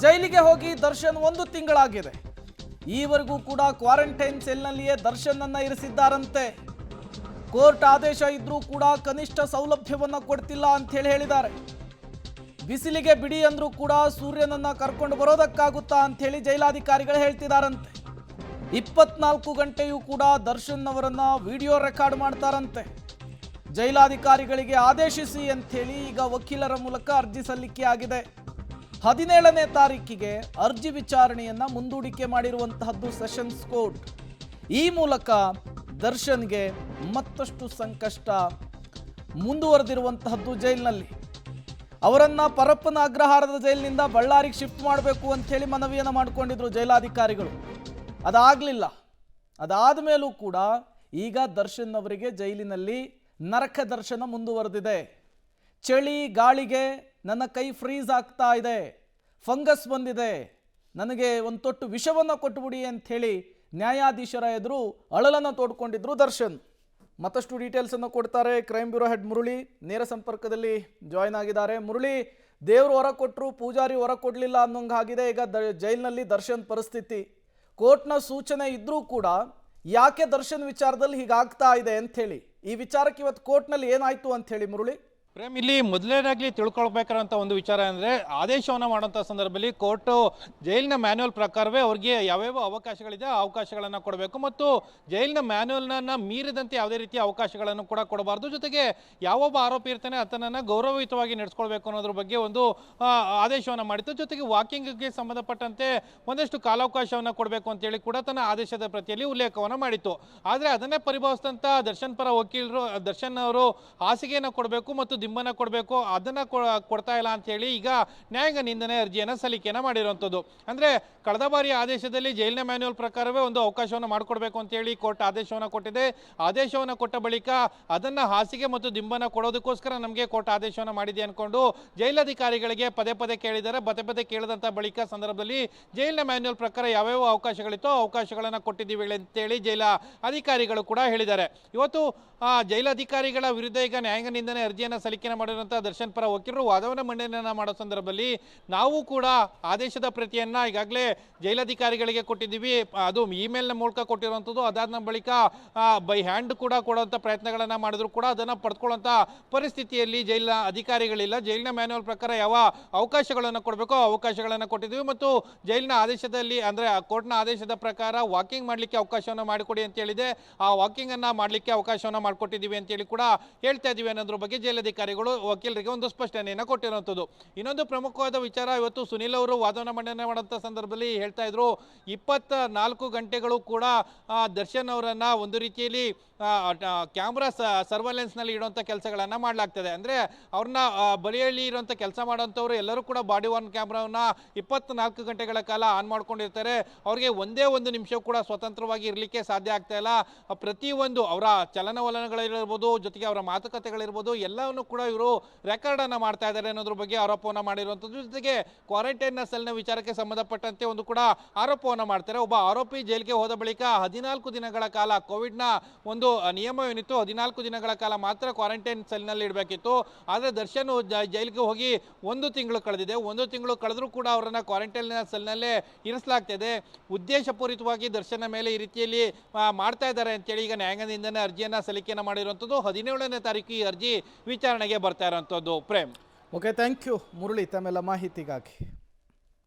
ಜೈಲಿಗೆ ಹೋಗಿ ದರ್ಶನ್ 1 ತಿಂಗಳಾಗಿದೆ. ಈವರೆಗೂ ಕೂಡ ಕ್ವಾರಂಟೈನ್ ಸೆಲ್ನಲ್ಲಿಯೇ ದರ್ಶನ್ ಅನ್ನ ಇರಿಸಿದ್ದಾರಂತೆ. ಕೋರ್ಟ್ ಆದೇಶ ಇದ್ರೂ ಕೂಡ ಕನಿಷ್ಠ ಸೌಲಭ್ಯವನ್ನ ಕೊಡ್ತಿಲ್ಲ ಅಂತ ಹೇಳಿದ್ದಾರೆ. ಬಿಸಿಲಿಗೆ ಬಿಡಿ ಅಂದ್ರೂ ಕೂಡ ಸೂರ್ಯನನ್ನ ಕರ್ಕೊಂಡು ಬರೋದಕ್ಕಾಗುತ್ತಾ ಅಂತ ಹೇಳಿ ಜೈಲಾಧಿಕಾರಿಗಳು ಹೇಳ್ತಿದಾರಂತೆ. 24 ಗಂಟೆಯೂ ಕೂಡ ದರ್ಶನ್ ಅವರನ್ನ ವಿಡಿಯೋ ರೆಕಾರ್ಡ್ ಮಾಡ್ತಾರಂತೆ. ಜೈಲಾಧಿಕಾರಿಗಳಿಗೆ ಆದೇಶಿಸಿ ಅಂತ ಹೇಳಿ ಈಗ ವಕೀಲರ ಮೂಲಕ ಅರ್ಜಿ ಸಲ್ಲಿಕೆ ಆಗಿದೆ. 17ನೇ ತಾರೀಕಿಗೆ ಅರ್ಜಿ ವಿಚಾರಣೆಯನ್ನ ಮುಂದೂಡಿಕೆ ಮಾಡಿರುವಂತಹದ್ದು ಸೆಷನ್ಸ್ ಕೋರ್ಟ್. ಈ ಮೂಲಕ ದರ್ಶನ್ಗೆ ಮತ್ತಷ್ಟು ಸಂಕಷ್ಟ ಮುಂದುವರೆದಿರುವಂತಹದ್ದು ಜೈಲಿನಲ್ಲಿ. ಅವರನ್ನ ಪರಪ್ಪನ ಅಗ್ರಹಾರದ ಜೈಲಿನಿಂದ ಬಳ್ಳಾರಿಗೆ ಶಿಫ್ಟ್ ಮಾಡಬೇಕು ಅಂತ ಹೇಳಿ ಮನವಿಯನ್ನು ಮಾಡಿಕೊಂಡಿದ್ರು ಜೈಲಾಧಿಕಾರಿಗಳು. ಅದಾಗಲಿಲ್ಲ. ಅದಾದ ಮೇಲೂ ಕೂಡ ಈಗ ದರ್ಶನ್ ಅವರಿಗೆ ಜೈಲಿನಲ್ಲಿ ನರಕ ದರ್ಶನ ಮುಂದುವರೆದಿದೆ. ಚಳಿ ಗಾಳಿಗೆ ನನ್ನ ಕೈ ಫ್ರೀಸ್ ಆಗ್ತಾ ಇದೆ, ಫಂಗಸ್ ಬಂದಿದೆ, ನನಗೆ ಒಂದು ತೊಟ್ಟು ವಿಷವನ್ನು ಕೊಟ್ಟುಬಿಡಿ ಅಂಥೇಳಿ ನ್ಯಾಯಾಧೀಶರ ಎದುರು ಅಳಲನ್ನು ತೋಡ್ಕೊಂಡಿದ್ರು ದರ್ಶನ್. ಮತ್ತಷ್ಟು ಡೀಟೇಲ್ಸನ್ನು ಕೊಡ್ತಾರೆ ಕ್ರೈಮ್ ಬ್ಯೂರೋ ಹೆಡ್ ಮುರಳಿ, ನೇರ ಸಂಪರ್ಕದಲ್ಲಿ ಜಾಯ್ನ್ ಆಗಿದ್ದಾರೆ. ಮುರಳಿ, ದೇವರು ಹೊರ ಕೊಟ್ಟರು, ಪೂಜಾರಿ ಹೊರ ಕೊಡಲಿಲ್ಲ ಅನ್ನೋಂಗಾಗಿದೆ ಈಗ ಜೈಲಿನಲ್ಲಿ ದರ್ಶನ್ ಪರಿಸ್ಥಿತಿ. ಕೋರ್ಟ್ನ ಸೂಚನೆ ಇದ್ರೂ ಕೂಡ ಯಾಕೆ ದರ್ಶನ್ ವಿಚಾರದಲ್ಲಿ ಹೀಗಾಗ್ತಾ ಇದೆ ಅಂಥೇಳಿ, ಈ ವಿಚಾರಕ್ಕೆ ಇವತ್ತು ಕೋರ್ಟ್ನಲ್ಲಿ ಏನಾಯ್ತು ಅಂಥೇಳಿ ಮುರಳಿ? ಪ್ರೇಮ್, ಇಲ್ಲಿ ಮೊದಲನೇದಾಗಲಿ ತಿಳ್ಕೊಳ್ಬೇಕಾದಂಥ ಒಂದು ವಿಚಾರ ಅಂದರೆ ಆದೇಶವನ್ನು ಮಾಡುವಂಥ ಸಂದರ್ಭದಲ್ಲಿ ಕೋರ್ಟು ಜೈಲಿನ ಮ್ಯಾನ್ಯುವಲ್ ಪ್ರಕಾರವೇ ಅವ್ರಿಗೆ ಯಾವ್ಯಾವ ಅವಕಾಶಗಳಿದೆ ಆ ಅವಕಾಶಗಳನ್ನು ಕೊಡಬೇಕು ಮತ್ತು ಜೈಲಿನ ಮ್ಯಾನ್ಯುವಲ್ನ ಮೀರಿದಂತೆ ಯಾವುದೇ ರೀತಿಯ ಅವಕಾಶಗಳನ್ನು ಕೂಡ ಕೊಡಬಾರ್ದು. ಜೊತೆಗೆ ಯಾವೊಬ್ಬ ಆರೋಪಿ ಇರ್ತಾನೆ ಆತನನ್ನು ಗೌರವಯುತವಾಗಿ ನಡೆಸ್ಕೊಳ್ಬೇಕು ಅನ್ನೋದ್ರ ಬಗ್ಗೆ ಒಂದು ಆದೇಶವನ್ನು ಮಾಡಿತ್ತು. ಜೊತೆಗೆ ವಾಕಿಂಗ್ಗೆ ಸಂಬಂಧಪಟ್ಟಂತೆ ಒಂದಷ್ಟು ಕಾಲಾವಕಾಶವನ್ನು ಕೊಡಬೇಕು ಅಂತೇಳಿ ಕೂಡ ತನ್ನ ಆದೇಶದ ಪ್ರತಿಯಲ್ಲಿ ಉಲ್ಲೇಖವನ್ನು ಮಾಡಿತ್ತು. ಆದರೆ ಅದನ್ನೇ ಪರಿಭಾವಿಸಿದಂಥ ದರ್ಶನ್ ಪರ ವಕೀಲರು ದರ್ಶನ್ ಅವರು ಹಾಸಿಗೆಯನ್ನು ಕೊಡಬೇಕು ಮತ್ತು ದಿಂಬನ ಕೊಡಬೇಕು, ಅದನ್ನ ಕೊಡ್ತಾ ಇಲ್ಲ ಅಂತ ಹೇಳಿ ಈಗ ನ್ಯಾಯಾಂಗ ನಿಂದನೆ ಅರ್ಜಿಯನ್ನು ಸಲ್ಲಿಕೆಯನ್ನು ಮಾಡಿರುವಂಥದ್ದು. ಅಂದರೆ ಕಳೆದ ಬಾರಿ ಆದೇಶದಲ್ಲಿ ಜೈಲಿನ ಮ್ಯಾನ್ಯುವಲ್ ಪ್ರಕಾರವೇ ಒಂದು ಅವಕಾಶವನ್ನು ಮಾಡಿಕೊಡ್ಬೇಕು ಅಂತೇಳಿ ಕೋರ್ಟ್ ಆದೇಶವನ್ನು ಕೊಟ್ಟಿದೆ. ಆದೇಶವನ್ನು ಕೊಟ್ಟ ಬಳಿಕ ಅದನ್ನು ಹಾಸಿಗೆ ಮತ್ತು ದಿಂಬನ ಕೊಡೋದಕ್ಕೋಸ್ಕರ ನಮಗೆ ಕೋರ್ಟ್ ಆದೇಶವನ್ನು ಮಾಡಿದೆ ಅಂದ್ಕೊಂಡು ಜೈಲಾಧಿಕಾರಿಗಳಿಗೆ ಪದೇ ಪದೇ ಕೇಳಿದ್ದಾರೆ. ಪದೇ ಪದೇ ಕೇಳಿದಂಥ ಬಳಿಕ ಸಂದರ್ಭದಲ್ಲಿ ಜೈಲಿನ ಮ್ಯಾನ್ಯುವಲ್ ಪ್ರಕಾರ ಯಾವ್ಯಾವ ಅವಕಾಶಗಳಿತ್ತೋ ಅವಕಾಶಗಳನ್ನು ಕೊಟ್ಟಿದ್ದೀವಿ ಅಂತೇಳಿ ಜೈಲ ಅಧಿಕಾರಿಗಳು ಕೂಡ ಹೇಳಿದ್ದಾರೆ. ಇವತ್ತು ಜೈಲಾಧಿಕಾರಿಗಳ ವಿರುದ್ಧ ಈಗ ನ್ಯಾಯಾಂಗ ನಿಂದನೆ ಅರ್ಜಿಯನ್ನು ಸಲ್ಲಿಕೆ ಮಾಡಿರುವಂತಹ ದರ್ಶನ್ ಪರ ವಕೀಲರು ವಾದವನ್ನು ಮಂಡನೆಯನ್ನು ಮಾಡೋ ಸಂದರ್ಭದಲ್ಲಿ ನಾವು ಕೂಡ ಆದೇಶದ ಪ್ರತಿಯನ್ನ ಈಗಾಗಲೇ ಜೈಲಾಧಿಕಾರಿಗಳಿಗೆ ಕೊಟ್ಟಿದ್ದೀವಿ, ಅದು ಇಮೇಲ್ನ ಮೂಲಕ ಕೊಟ್ಟಿರುವಂಥದ್ದು. ಅದಾದ ಬಳಿಕ ಬೈ ಹ್ಯಾಂಡ್ ಕೂಡ ಕೊಡುವಂಥ ಪ್ರಯತ್ನಗಳನ್ನು ಮಾಡಿದ್ರು ಕೂಡ ಅದನ್ನು ಪಡೆದುಕೊಳ್ಳುವಂಥ ಪರಿಸ್ಥಿತಿಯಲ್ಲಿ ಜೈಲಿನ ಅಧಿಕಾರಿಗಳಿಲ್ಲ. ಜೈಲಿನ ಮ್ಯಾನ್ಯುವಲ್ ಪ್ರಕಾರ ಯಾವ ಅವಕಾಶಗಳನ್ನು ಕೊಡಬೇಕೋ ಅವಕಾಶಗಳನ್ನು ಕೊಟ್ಟಿದ್ದೀವಿ ಮತ್ತು ಜೈಲಿನ ಆದೇಶದಲ್ಲಿ ಅಂದರೆ ಕೋರ್ಟ್ನ ಆದೇಶದ ಪ್ರಕಾರ ವಾಕಿಂಗ್ ಮಾಡಲಿಕ್ಕೆ ಅವಕಾಶವನ್ನು ಮಾಡಿಕೊಡಿ ಅಂತ ಹೇಳಿದೆ. ಆ ವಾಕಿಂಗ್ ಅನ್ನು ಮಾಡಲಿಕ್ಕೆ ಅವಕಾಶವನ್ನು ಮಾಡಿಕೊಟ್ಟಿದ್ದೀವಿ ಅಂತೇಳಿ ಕೂಡ ಹೇಳ್ತಾ ಇದ್ದೀವಿ ಅನ್ನೋದ್ರ ಬಗ್ಗೆ ಜೈಲಾಧಿಕಾರಿಗಳು ವಕೀಲರಿಗೆ ಒಂದು ಸ್ಪಷ್ಟನೆಯನ್ನು ಕೊಟ್ಟಿರುವಂಥದ್ದು. ಇನ್ನೊಂದು ಪ್ರಮುಖವಾದ ವಿಚಾರ, ಇವತ್ತು ಸುನಿಲ್ ಅವರು ವಾದವನ್ನು ಮಂಡನೆ ಮಾಡುವಂಥ ಸಂದರ್ಭದಲ್ಲಿ ಹೇಳ್ತಾ ಇದ್ರು 24 ಗಂಟೆಗಳು ಕೂಡ ದರ್ಶನ್ ಅವರನ್ನ ಒಂದು ರೀತಿಯಲ್ಲಿ ಕ್ಯಾಮ್ರಾ ಸರ್ವೈಲೆನ್ಸ್ನಲ್ಲಿ ಇಡುವಂಥ ಕೆಲಸಗಳನ್ನು ಮಾಡಲಾಗ್ತದೆ. ಅಂದರೆ ಅವ್ರನ್ನ ಬಳಿಯಲ್ಲಿ ಇರುವಂಥ ಕೆಲಸ ಮಾಡೋಂಥವ್ರು ಎಲ್ಲರೂ ಕೂಡ ಬಾಡಿ ವಾರ್ನ್ ಕ್ಯಾಮ್ರಾವನ್ನ 24 ಗಂಟೆಗಳ ಕಾಲ ಆನ್ ಮಾಡ್ಕೊಂಡಿರ್ತಾರೆ. ಅವ್ರಿಗೆ ಒಂದೇ ಒಂದು ನಿಮಿಷ ಕೂಡ ಸ್ವತಂತ್ರವಾಗಿ ಇರಲಿಕ್ಕೆ ಸಾಧ್ಯ ಆಗ್ತಾ ಇಲ್ಲ. ಪ್ರತಿಯೊಂದು ಅವರ ಚಲನವಲನಗಳಿರ್ಬೋದು, ಜೊತೆಗೆ ಅವರ ಮಾತುಕತೆಗಳಿರ್ಬೋದು ಎಲ್ಲವನ್ನು ಕೂಡ ಇವರು ರೆಕಾರ್ಡನ್ನು ಮಾಡ್ತಾ ಇದ್ದಾರೆ ಅನ್ನೋದ್ರ ಬಗ್ಗೆ ಆರೋಪವನ್ನು ಮಾಡಿರುವಂಥದ್ದು. ಜೊತೆಗೆ ಕ್ವಾರಂಟೈನ್ನ ಸೆಲ್ನ ವಿಚಾರಕ್ಕೆ ಸಂಬಂಧಪಟ್ಟಂತೆ ಒಂದು ಕೂಡ ಆರೋಪವನ್ನು ಮಾಡ್ತಾರೆ. ಒಬ್ಬ ಆರೋಪಿ ಜೈಲಿಗೆ ಹೋದ ಬಳಿಕ 14 ದಿನಗಳ ಕಾಲ ಕೋವಿಡ್ನ ಒಂದು ನಿಯಮವೇನಿತ್ತು, 14 ದಿನಗಳ ಕಾಲ ಮಾತ್ರ ಕ್ವಾರಂಟೈನ್ ಸೆಲ್ನಲ್ಲಿ ಇಡಬೇಕಿತ್ತು. ಆದರೆ ದರ್ಶನ್ ಜೈಲಿಗೆ ಹೋಗಿ 1 ತಿಂಗಳು ಕಳೆದಿದೆ. 1 ತಿಂಗಳು ಕಳೆದ್ರೂ ಕೂಡ ಅವರನ್ನು ಕ್ವಾರಂಟೈನ್ ಸೆಲ್ನಲ್ಲೇ ಇರಿಸಲಾಗ್ತಿದೆ. ಉದ್ದೇಶಪೂರಿತವಾಗಿ ದರ್ಶನ ಮೇಲೆ ಈ ರೀತಿಯಲ್ಲಿ ಮಾಡ್ತಾ ಇದ್ದಾರೆ ಅಂತೇಳಿ ಈಗ ನ್ಯಾಯಾಂಗದಿಂದನೇ ಅರ್ಜಿಯನ್ನು ಸಲ್ಲಿಕೆಯನ್ನು ಮಾಡಿರುವಂಥದ್ದು. 17ನೇ ತಾರೀಕು ಈ ಅರ್ಜಿ ವಿಚಾರಣೆಗೆ ಬರ್ತಾ ಇರುವಂಥದ್ದು. Prem, okay, thank you Murali ತಮ್ಮೆಲ್ಲ ಮಾಹಿತಿಗಾಗಿ.